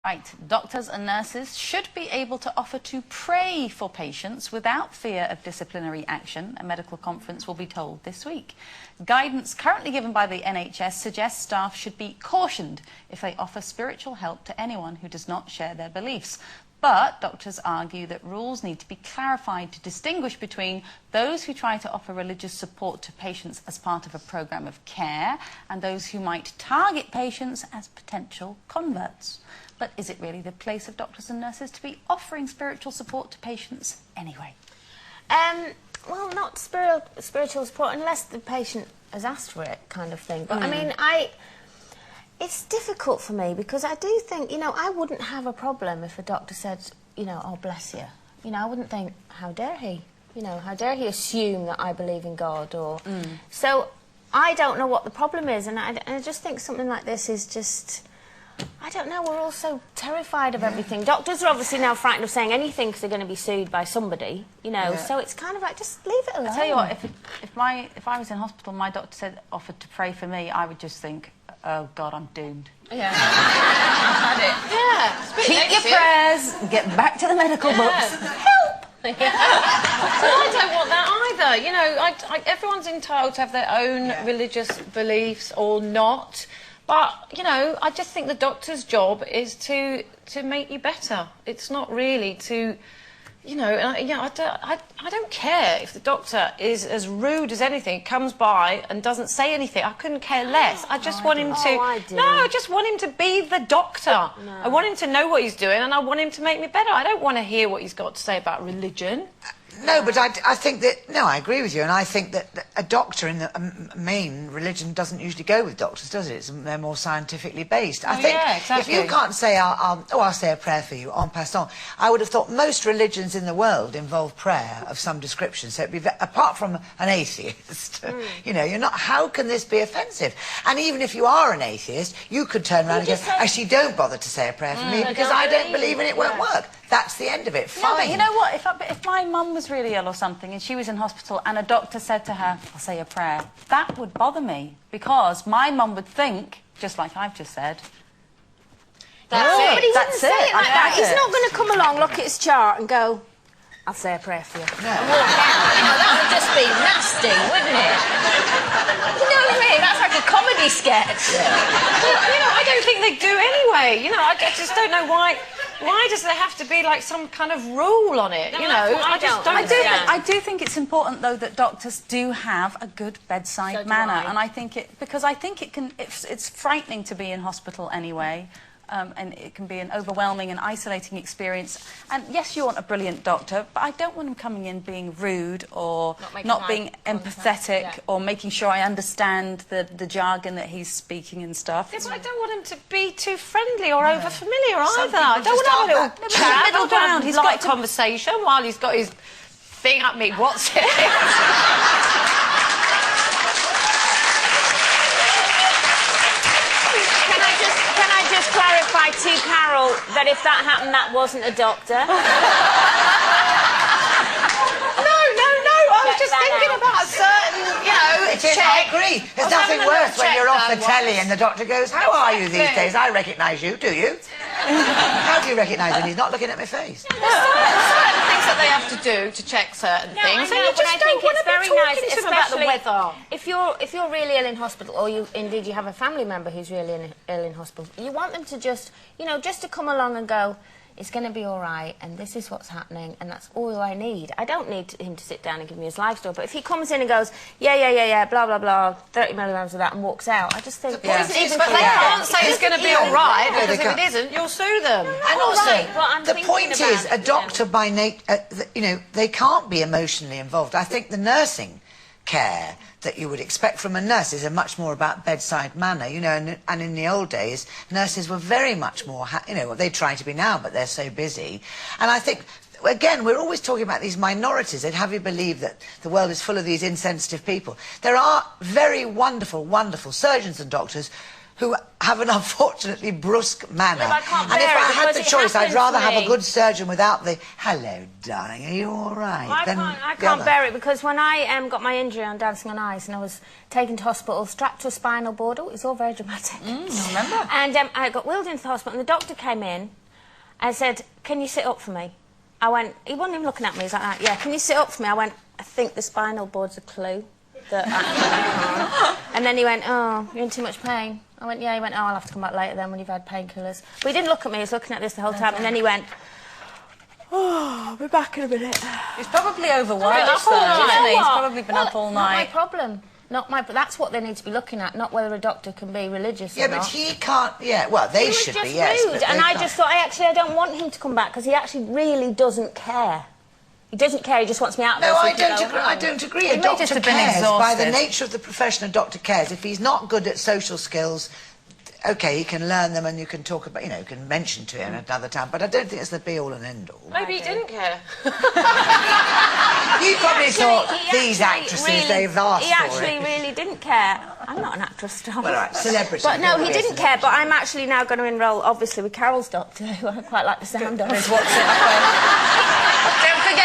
Right, doctors and nurses should be able to offer to pray for patients without fear of disciplinary action. A medical conference will be told this week. Guidance currently given by the NHS suggests staff should be cautioned if they offer spiritual help to anyone who does not share their beliefs. But doctors argue that rules need to be clarified to distinguish between those who try to offer religious support to patients as part of a programme of care and those who might target patients as potential converts. But is it really the place of doctors and nurses to be offering spiritual support to patients anyway? Well, not spiritual support unless the patient has asked for it, kind of thing. But I mean, it's difficult for me because I do think, you know, I wouldn't have a problem if a doctor said, you know, oh, bless you. You know, I wouldn't think, how dare he? You know, how dare he assume that I believe in God? Or So I don't know what the problem is, and I just think something like this is just, I don't know, we're all so terrified of everything. Doctors are obviously now frightened of saying anything because they're going to be sued by somebody, you know, so it's kind of like, just leave it alone. I tell you what, if I was in hospital and my doctor offered to pray for me, I would just think, oh, God, I'm doomed. Yeah. I've had it. Yeah. Keep your prayers, get back to the medical books. Help! Well, I don't want that either. You know, everyone's entitled to have their own religious beliefs or not. But, you know, I just think the doctor's job is to make you better. It's not really to, you know, I don't care if the doctor is as rude as anything, comes by and doesn't say anything. I couldn't care less. I just want him to... I just want him to be the doctor. No. I want him to know what he's doing and I want him to make me better. I don't want to hear what he's got to say about religion. No, but I think that... No, I agree with you, and I think that a doctor in the main religion doesn't usually go with doctors, does it? They're more scientifically based. I think exactly. If you can't say, I'll say a prayer for you, en passant, I would have thought most religions in the world involve prayer of some description, so it'd be, apart from an atheist, you know, you're not... How can this be offensive? And even if you are an atheist, you could turn around and go, actually, don't bother to say a prayer for me, because I don't believe in it won't work. That's the end of it. Fine. No, but you know what? If my mum was really ill or something and she was in hospital and a doctor said to her, I'll say a prayer, that would bother me because my mum would think, just like I've just said, But he wouldn't say it like that. He's not going to come along, look at his chart and go, I'll say a prayer for you. No. And walk out. You know, that would just be nasty, wouldn't it? You know what I mean? That's like a comedy sketch. Yeah. But, you know, I don't think they do anyway. You know, I just don't know why... Why does there have to be, like, some kind of rule on it, you know? I just don't understand. I do think it's important, though, that doctors do have a good bedside manner. And I think because I think it's frightening to be in hospital anyway. And it can be an overwhelming and isolating experience. And yes, you want a brilliant doctor, but I don't want him coming in being rude or not being empathetic or making sure I understand the jargon that he's speaking and stuff. Yeah, but I don't want him to be too friendly or over-familiar either. I don't want to have a little chat. Middle ground. He's got a conversation while he's got his thing at me. What's it? Clarify to Carol that if that happened, that wasn't a doctor. No, I was just thinking about a certain, you know, I agree. There's nothing worse when you're off the telly and the doctor goes, how are you these days? I recognise you, do you? How do you recognise him? He's not looking at my face. There's certain things that they have to do to check certain things. I know, but I think it's very nice, especially about the weather. If you're really ill in hospital, or you have a family member who's really ill in hospital, you want them to just, you know, just to come along and go, it's going to be all right, and this is what's happening, and that's all I need. I don't need him to sit down and give me his life story, but if he comes in and goes, yeah, blah, blah, blah, 30 milligrams of that, and walks out, I just think... But they can't say it's going to be all right, because if it isn't, you'll sue them. And also, the point is, a doctor by nature, you know, they can't be emotionally involved. I think the nursing care that you would expect from a nurse is much more about bedside manner, you know, and in the old days, nurses were very much more, you know, they try to be now, but they're so busy. And I think, again, we're always talking about these minorities that have you believe that the world is full of these insensitive people. There are very wonderful, wonderful surgeons and doctors who have an unfortunately brusque manner. Well, I can't And if bear it I had because the it choice, I'd happens rather to have a me. good surgeon without the, hello, darling, are you all right? I can't bear it because when I got my injury on Dancing on Ice and I was taken to hospital, strapped to a spinal board, it was all very dramatic. I remember. And I got wheeled into the hospital and the doctor came in and said, can you sit up for me? I went, he wasn't even looking at me, he was like, yeah, can you sit up for me? I went, I think the spinal board's a clue that I can't. And then he went, oh, you're in too much pain. I went, yeah. He went, oh, I'll have to come back later then when you've had painkillers. But he didn't look at me, he was looking at this the whole time. And then he went, oh, I'll be back in a minute. He's probably overworked, Up though, all night. isn't he? He's What? probably been up all Not my night. problem. But that's what they need to be looking at, not whether a doctor can be religious or Yeah, not. but he can't, well, they He should was be, just yes. rude, but and they I can't. just thought, I don't want him to come back because he actually really doesn't care. He doesn't care, he just wants me out there. No, so I he can don't go agree. home. I don't agree. He A may doctor just have been cares. By the exhausted. nature of the profession, a doctor cares. If he's not good at social skills, OK, he can learn them and you can talk about, you can mention to him another time. But I don't think it's the be-all and end-all. Maybe he didn't care. You probably thought He these actually actresses, really- they've asked He for actually it. really didn't care. I'm not an actress, Tom. Well, all right, celebrity. But no, don't he be a didn't care, celebrity. but I'm actually now going to enroll, obviously, with Carol's doctor, who I quite like the sound of. There's whatsit.